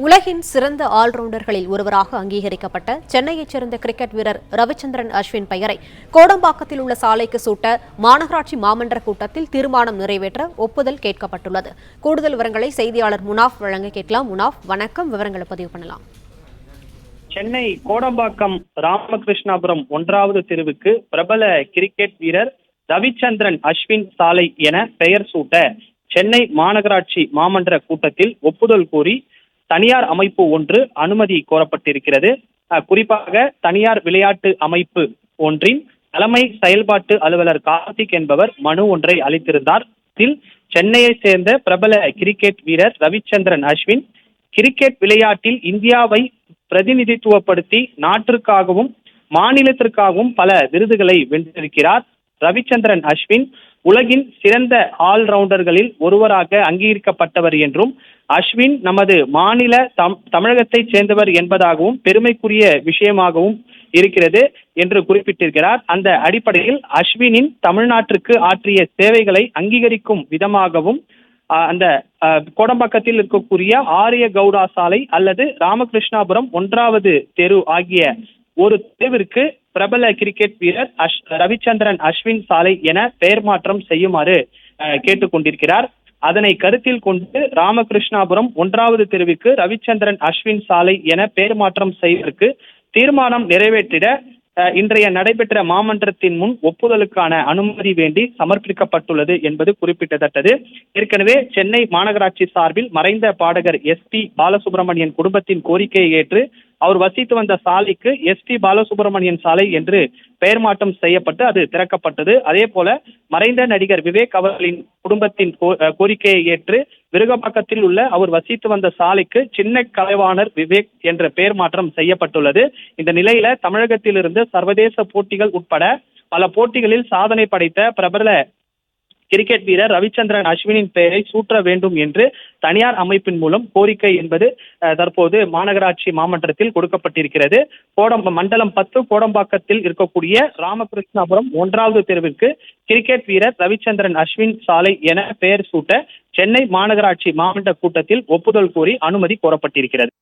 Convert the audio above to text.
உலகின் சிறந்த ஆல்ரவுண்டர்களில் ஒருவராக அங்கீகரிக்கப்பட்ட சென்னையைச் சேர்ந்த கிரிக்கெட் வீரர் ரவிச்சந்திரன் அஸ்வின் பெயரை கோடம்பாக்கத்தில் உள்ள சாலைக்கு சூட்ட மாநகராட்சி மாமன்ற கூட்டத்தில் தீர்மானம் நிறைவேற்ற ஒப்புதல் கேட்கப்பட்டுள்ளது. கூடுதல் விவரங்களை செய்தியாளர் முனாஃப் வழங்க கேட்கலாம். முனாஃப், வணக்கம். விவரங்களை பதிவு பண்ணலாம். சென்னை கோடம்பாக்கம் ராமகிருஷ்ணாபுரம் 1வது தெருவுக்கு பிரபல கிரிக்கெட் வீரர் ரவிச்சந்திரன் அஸ்வின் சாலை என பெயர் சூட்ட சென்னை மாநகராட்சி மாமன்ற கூட்டத்தில் ஒப்புதல் கோரி தனியார் அமைப்பு ஒன்று அனுமதி கோரப்பட்டிருக்கிறது. குறிப்பாக தனியார் விளையாட்டு அமைப்பு ஒன்றின் தலைமை செயல்பாட்டு அலுவலர் கார்த்திக் என்பவர் மனு ஒன்றை அளித்திருந்தார். இதில் சென்னையை சேர்ந்த பிரபல கிரிக்கெட் வீரர் ரவிச்சந்திரன் அஸ்வின் கிரிக்கெட் விளையாட்டில் இந்தியாவை பிரதிநிதித்துவப்படுத்தி நாட்டிற்காகவும் மாநிலத்திற்காகவும் பல விருதுகளை வென்றிருக்கிறார். ரவிச்சந்திரன் அஸ்வின் உலகின் சிறந்த ஆல்ரவுண்டர்களில் ஒருவராக அங்கீகரிக்கப்பட்டவர் என்றும், அஸ்வின் நமது மாநில தமிழகத்தைச் சேர்ந்தவர் என்பதாகவும் பெருமைக்குரிய விஷயமாகவும் இருக்கிறது என்று குறிப்பிட்டிருக்கிறார். அந்த அடிப்படையில் அஸ்வினின் தமிழ்நாட்டிற்கு ஆற்றிய சேவைகளை அங்கீகரிக்கும் விதமாகவும் அந்த கோடம்பாக்கத்தில் இருக்கக்கூடிய ஆரிய கவுடா சாலை அல்லது ராமகிருஷ்ணாபுரம் 1வது தெரு ஆகிய ஒரு தெருவிற்கு பிரபல கிரிக்கெட் வீரர் ரவிச்சந்திரன் அஸ்வின் சாலை என பெயர் மாற்றம் செய்யுமாறு கேட்டுக்கொண்டிருக்கிறார். அதனை கருத்தில் கொண்டு ராமகிருஷ்ணாபுரம் 1வது தெருவுக்கு ரவிச்சந்திரன் அஸ்வின் சாலை என பெயர் மாற்றம் செய்வதற்கு தீர்மானம் நிறைவேற்றிட இன்றைய நடைபெற்ற மாமன்றத்தின் முன் ஒப்புதலுக்கான அனுமதி வேண்டி சமர்ப்பிக்கப்பட்டுள்ளது என்பது குறிப்பிடத்தக்கது. ஏற்கனவே சென்னை மாநகராட்சி சார்பில் மறைந்த பாடகர் SP பாலசுப்ரமணியன் குடும்பத்தின் கோரிக்கையை ஏற்று அவர் வசித்து வந்த சாலைக்கு SP பாலசுப்ரமணியன் சாலை என்று பெயர் மாற்றம் செய்யப்பட்டு அது திறக்கப்பட்டது. அதே போல மறைந்த நடிகர் விவேக் அவர்களின் குடும்பத்தின் கோரிக்கையை ஏற்று விருகம்பாக்கத்தில் உள்ள அவர் வசித்து வந்த சாலைக்கு சின்ன கலைவாணர் விவேக் என்ற பெயர் மாற்றம் செய்யப்பட்டுள்ளது. இந்த நிலையில தமிழகத்திலிருந்து சர்வதேச போட்டிகள் உட்பட பல போட்டிகளில் சாதனை படைத்த பிரபல கிரிக்கெட் வீரர் ரவிச்சந்திரன் அஸ்வினின் பெயரை சூட்ட வேண்டும் என்று தனியார் அமைப்பின் மூலம் கோரிக்கை என்பது தற்போது மாநகராட்சி மாமன்றத்தில் கொடுக்கப்பட்டிருக்கிறது. மண்டலம் 10 கோடம்பாக்கத்தில் இருக்கக்கூடிய ராமகிருஷ்ணாபுரம் 1வது தெருவிற்கு கிரிக்கெட் வீரர் ரவிச்சந்திரன் அஸ்வின் சாலை என பெயர் சூட்ட சென்னை மாநகராட்சி மாமன்ற கூட்டத்தில் ஒப்புதல் கோரி அனுமதி கோரப்பட்டிருக்கிறது.